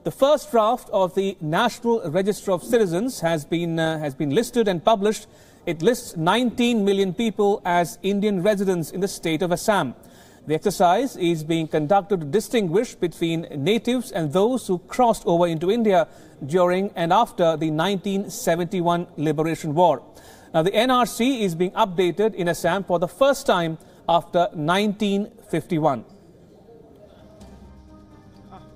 The first draft of the National Register of Citizens has been listed and published. It lists 19 million people as Indian residents in the state of Assam. The exercise is being conducted to distinguish between natives and those who crossed over into India during and after the 1971 Liberation War. Now, the NRC is being updated in Assam for the first time after 1951.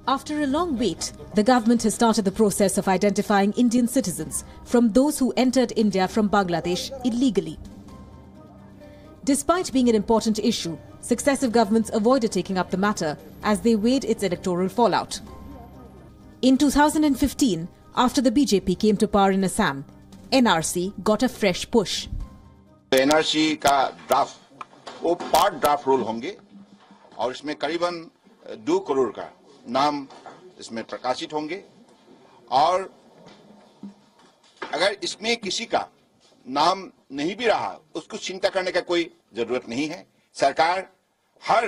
After a long wait, the government has started the process of identifying Indian citizens from those who entered India from Bangladesh illegally. Despite being an important issue, successive governments avoided taking up the matter as they weighed its electoral fallout. In 2015, after the BJP came to power in Assam, NRC got a fresh push. NRC का draft वो part draft rule होंगे और इसमें करीबन 2 करोड़ का नाम इसमें प्रकाशित होंगे और अगर इसमें किसी का नाम नहीं भी रहा उसको चिंता करने का कोई जरूरत नहीं है। सरकार हर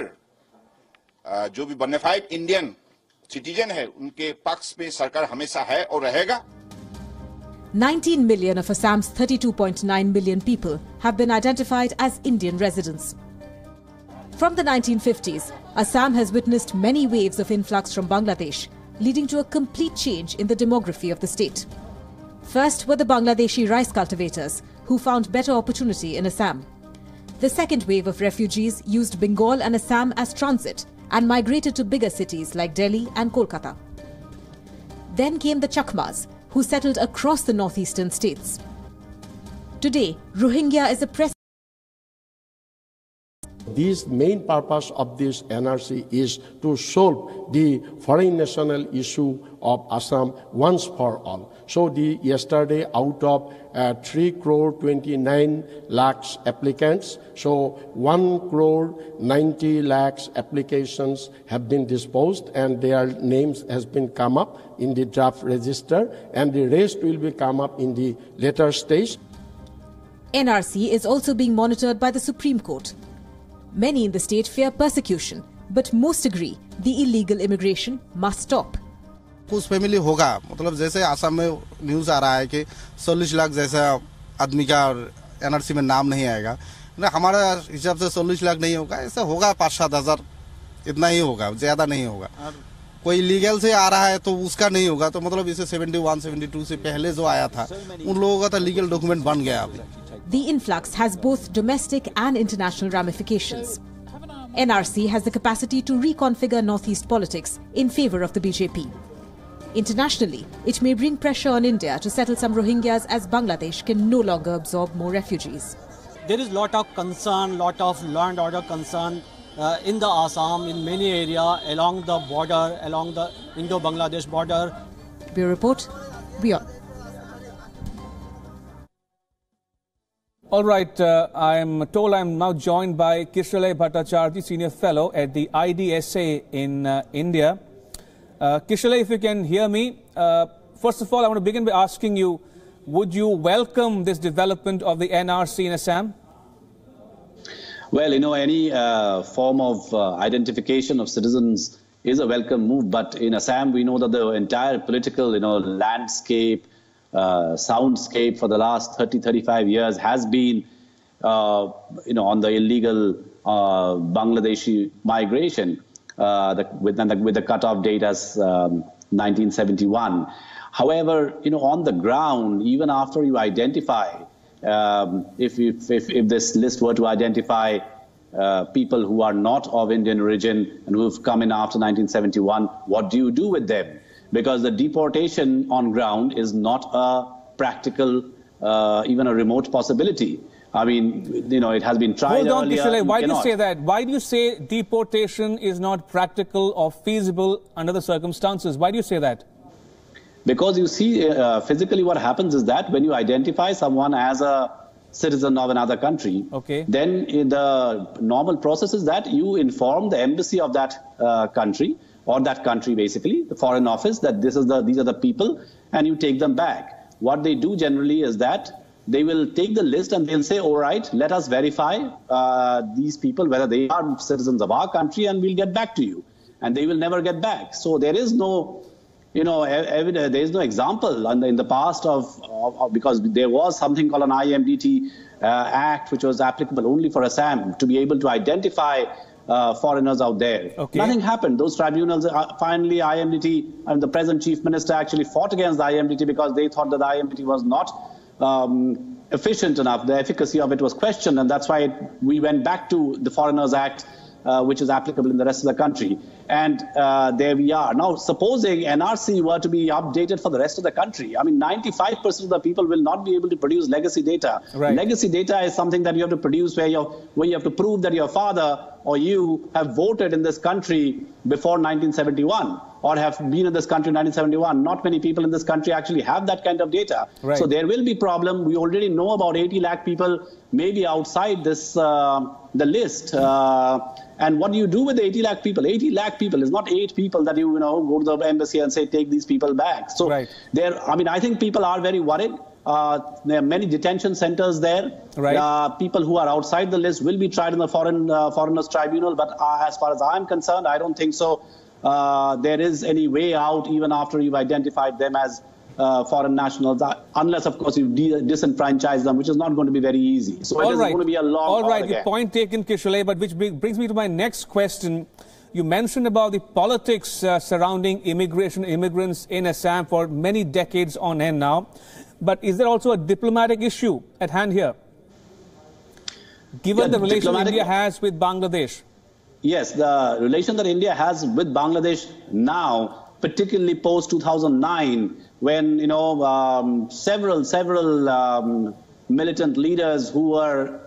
जो भी बोनाफाइड इंडियन सिटीजन है उनके पक्ष में सरकार हमेशा है और रहेगा। 19 million of Assam's 32.9 million people have been identified as Indian residents. From the 1950s, Assam has witnessed many waves of influx from Bangladesh, leading to a complete change in the demography of the state. First were the Bangladeshi rice cultivators, who found better opportunity in Assam. The second wave of refugees used Bengal and Assam as transit and migrated to bigger cities like Delhi and Kolkata. Then came the Chakmas, who settled across the northeastern states. Today, Rohingya is a This main purpose of this NRC is to solve the foreign national issue of Assam once for all. So yesterday out of 3 crore 29 lakhs applicants, so 1 crore 90 lakhs applications have been disposed and their names has been come up in the draft register and the rest will be come up in the later stage. NRC is also being monitored by the Supreme Court. Many in the state fear persecution, but most agree the illegal immigration must stop. कुछ family होगा, मतलब जैसे आसाम में news आ रहा है कि 40 लाख जैसा आदमी का एनआरसी में नाम नहीं आएगा, हमारा हिसाब से 40 लाख नहीं होगा, ऐसा होगा 5-7 हज़ार, इतना ही होगा, ज़्यादा नहीं होगा। कोई लीगल से आ रहा है तो उसका नहीं होगा, तो मतलब इसे 71-72 से पहले जो आया था उन लोगों का तो लीगल डॉक्यूमेंट बन गया अभी। The influx has both domestic and international ramifications. NRC has the capacity to reconfigure northeast politics in favor of the BJP. Internationally, it may bring pressure on India to settle some Rohingyas as Bangladesh can no longer absorb more refugees. There is lot of concern, lot of law and order concern in the Assam, in many areas along the border, along the Indo-Bangladesh border. Bureau Report, WION. All right, I'm told I'm now joined by Kishalay Bhattacharjee, Senior Fellow at the IDSA in India. Kishalay, if you can hear me, first of all, I want to begin by asking you, would you welcome this development of the NRC in Assam? Well, any form of identification of citizens is a welcome move, but in Assam, we know that the entire political, landscape, soundscape for the last 30-35 years has been, on the illegal Bangladeshi migration with the cutoff date as 1971. However, on the ground, even after you identify, if this list were to identify people who are not of Indian origin and who have come in after 1971, what do you do with them? Because the deportation on ground is not a practical, even a remote possibility. I mean, it has been tried earlier. Hold on, Kishalay, why do you say that? Why do you say deportation is not practical or feasible under the circumstances? Why do you say that? Because you see, physically what happens is that when you identify someone as a citizen of another country, then the normal process is that you inform the embassy of that country, or that country basically, the foreign office, that these are the people, and you take them back. What they do generally is that they will take the list and they'll say, all right, let us verify these people, whether they are citizens of our country, and we'll get back to you. And they will never get back. So there is no there is no example in the past because there was something called an IMDT Act, which was applicable only for Assam to be able to identify foreigners out there. Okay. Nothing happened. Those tribunals, finally IMDT and the present chief minister actually fought against the IMDT because they thought that the IMDT was not efficient enough. The efficacy of it was questioned, and that's why we went back to the Foreigners Act, which is applicable in the rest of the country. And there we are. Now, supposing NRC were to be updated for the rest of the country, I mean, 95% of the people will not be able to produce legacy data. Right. Legacy data is something that you have to produce where you have to prove that your father or you have voted in this country before 1971 or have been in this country in 1971. Not many people in this country actually have that kind of data. Right. So there will be problem. We already know about 80 lakh people maybe outside this the list. And what do you do with the 80 lakh people? 80 lakh people is not 8 people that you go to the embassy and say, take these people back. So right. I think people are very worried. There are many detention centers there. Right. People who are outside the list will be tried in the Foreigners Tribunal. But as far as I'm concerned, I don't think so. There is any way out even after you've identified them as foreign nationals, unless, of course, you disenfranchise them, which is not going to be very easy. So it is going to be a long All right, again. the point taken, Kishalay, but which brings me to my next question. You mentioned about the politics surrounding immigrants in Assam for many decades on end now. But is there also a diplomatic issue at hand here, given the relation India has with Bangladesh? Yes, the relation that India has with Bangladesh now, particularly post-2009, when several militant leaders who were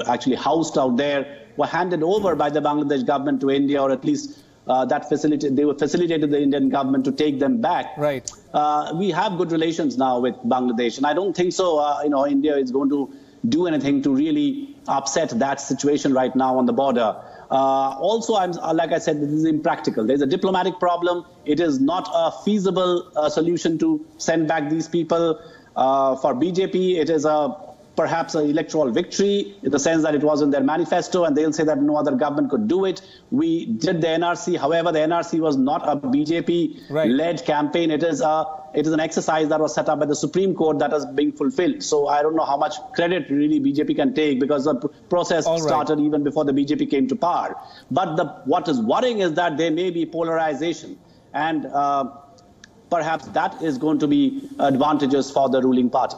actually housed out there were handed over by the Bangladesh government to India, or at least they were facilitated the Indian government to take them back. Right. We have good relations now with Bangladesh, and I don't think so. India is going to do anything to really upset that situation right now on the border. Also, like I said, this is impractical. There's a diplomatic problem. It is not a feasible solution to send back these people. For BJP, it is perhaps an electoral victory in the sense that it was in their manifesto, and they'll say that no other government could do it. We did the NRC. However, the NRC was not a BJP-led campaign. It is an exercise that was set up by the Supreme Court that is being fulfilled. So I don't know how much credit really BJP can take, because the process started even before the BJP came to power. But what is worrying is that there may be polarization, and perhaps that is going to be advantageous for the ruling party.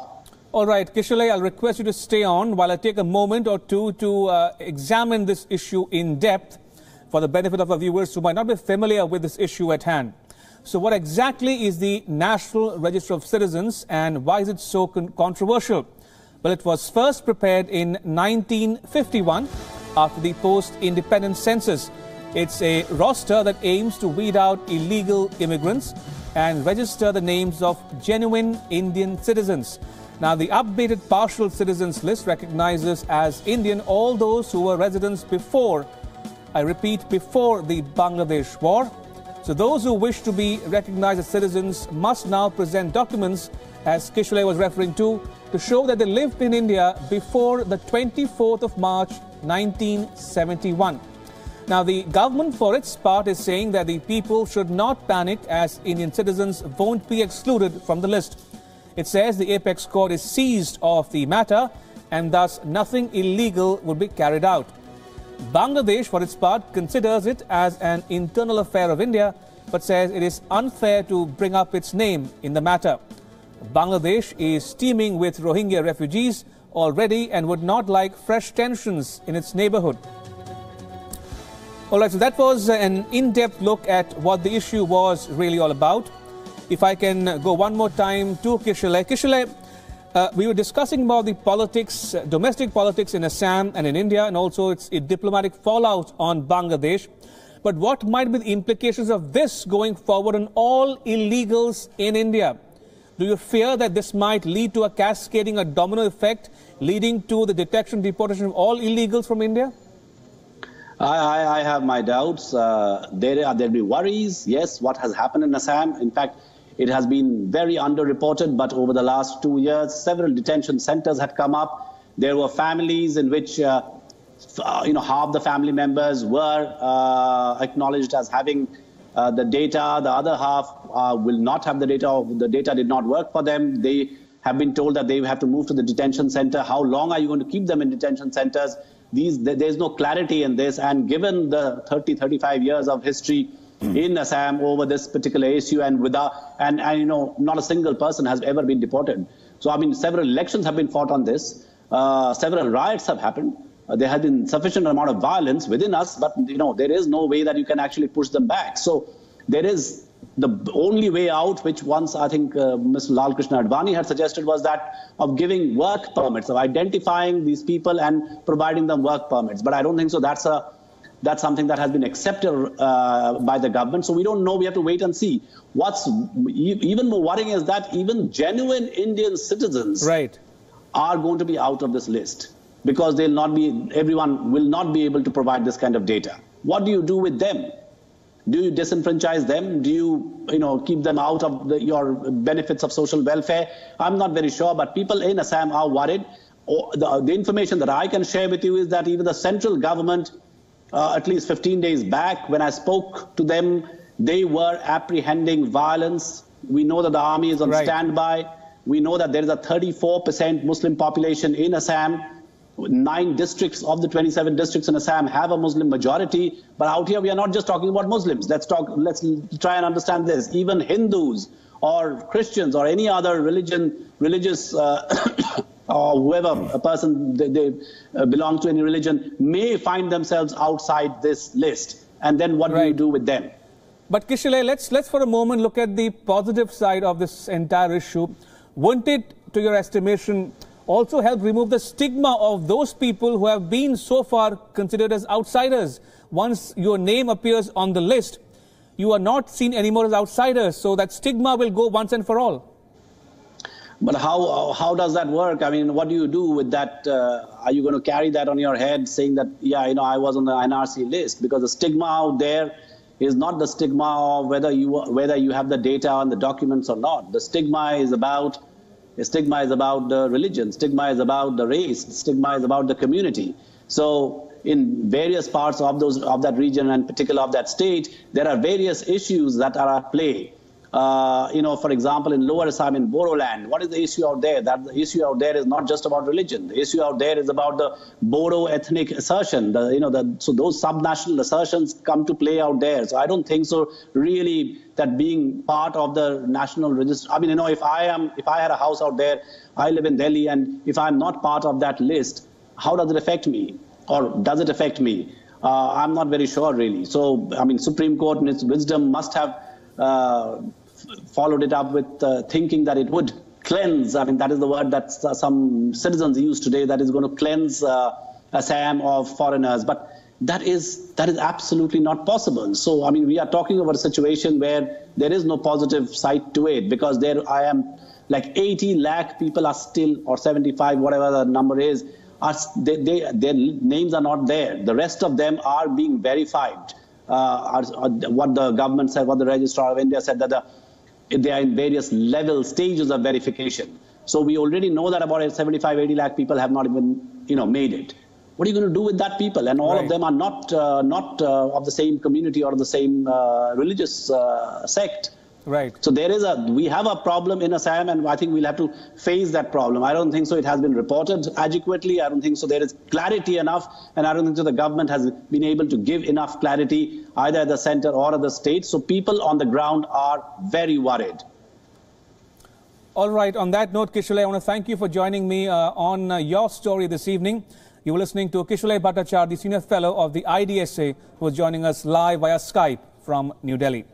All right, Kishalay, I'll request you to stay on while I take a moment or two to examine this issue in depth for the benefit of our viewers who might not be familiar with this issue at hand. So what exactly is the National Register of Citizens, and why is it so controversial? Well, it was first prepared in 1951 after the post-independence census. It's a roster that aims to weed out illegal immigrants and register the names of genuine Indian citizens. Now, the updated partial citizens list recognizes as Indian all those who were residents before, I repeat, before the Bangladesh war. So those who wish to be recognized as citizens must now present documents, as Kishalay was referring to show that they lived in India before the 24th of March, 1971. Now, the government, for its part, is saying that the people should not panic, as Indian citizens won't be excluded from the list. It says the apex court is seized of the matter, and thus nothing illegal would be carried out. Bangladesh, for its part, considers it as an internal affair of India, but says it is unfair to bring up its name in the matter. Bangladesh is teeming with Rohingya refugees already and would not like fresh tensions in its neighborhood. All right, so that was an in-depth look at what the issue was really all about. If I can go one more time to Kishalay. Kishalay, we were discussing about the politics, domestic politics in Assam and in India, and also its diplomatic fallout on Bangladesh. But what might be the implications of this going forward on all illegals in India? Do you fear that this might lead to a cascading, a domino effect, leading to the detection, deportation of all illegals from India? I have my doubts. There'll be worries. Yes, what has happened in Assam? In fact, it has been very underreported, but over the last 2 years, several detention centers had come up. There were families in which, half the family members were acknowledged as having the data. The other half will not have the data, or the data did not work for them. They have been told that they have to move to the detention center. How long are you going to keep them in detention centers? There's no clarity in this. And given the 30, 35 years of history in Assam over this particular issue, and you know, not a single person has ever been deported. So, I mean, several elections have been fought on this. Several riots have happened. There has been sufficient amount of violence within us, but, you know, there is no way that you can actually push them back. So there is the only way out, which once I think Mr. Lal Krishna Advani had suggested, was that of giving work permits, of identifying these people and providing them work permits. But I don't think so. That's something that has been accepted by the government. So we don't know. We have to wait and see. What's even more worrying is that even genuine Indian citizens are going to be out of this list, because everyone will not be able to provide this kind of data. What do you do with them? Do you disenfranchise them? Do you, keep them out of your benefits of social welfare? I'm not very sure, but people in Assam are worried. The information that I can share with you is that even the central government, at least 15 days back, when I spoke to them, they were apprehending violence. We know that the army is on standby. We know that there is a 34% Muslim population in Assam. 9 districts of the 27 districts in Assam have a Muslim majority. But out here, we are not just talking about Muslims. Let's try and understand this. Even Hindus or Christians or any other religious or whoever a person they belong to any religion may find themselves outside this list. And then what do you do with them? But Kishalay, let's for a moment look at the positive side of this entire issue. Wouldn't it, to your estimation, also help remove the stigma of those people who have been so far considered as outsiders? Once your name appears on the list, you are not seen anymore as outsiders. So that stigma will go once and for all. But how does that work? I mean, what do you do with that? Are you going to carry that on your head, saying that, yeah, I was on the NRC list? Because the stigma out there is not the stigma of whether you have the data and the documents or not. The stigma is about the religion. Stigma is about the race. Stigma is about the community. So in various parts of that region, and particularly of that state, there are various issues that are at play. For example, in Lower Assam, in Bodoland, what is the issue out there? That the issue out there is not just about religion. The issue out there is about the Bodo ethnic assertion. So those subnational assertions come to play out there. So I don't think so really that being part of the national register. I mean, if I had a house out there, I live in Delhi, and if I'm not part of that list, how does it affect me? Or does it affect me? I'm not very sure really. So, I mean, Supreme Court in its wisdom must have followed it up with thinking that it would cleanse. I mean, that is the word that some citizens use today, that is going to cleanse Assam of foreigners. But that is absolutely not possible. So, I mean, we are talking about a situation where there is no positive side to it, because like 80 lakh people are still, or 75, whatever the number is, their names are not there. The rest of them are being verified. What the government said, what the Registrar of India said, that they are in various stages of verification. So we already know that about 75, 80 lakh people have not even, made it. What are you going to do with that people? And all of them are not of the same community or the same religious sect. Right. So we have a problem in Assam, and I think we'll have to face that problem. I don't think so it has been reported adequately. I don't think so there is clarity enough, and I don't think so the government has been able to give enough clarity either at the center or at the state. So people on the ground are very worried. All right. On that note, Kishalay, I want to thank you for joining me on your story this evening. You were listening to Kishalay Bhattacharya, the Senior Fellow of the IDSA, who was joining us live via Skype from New Delhi.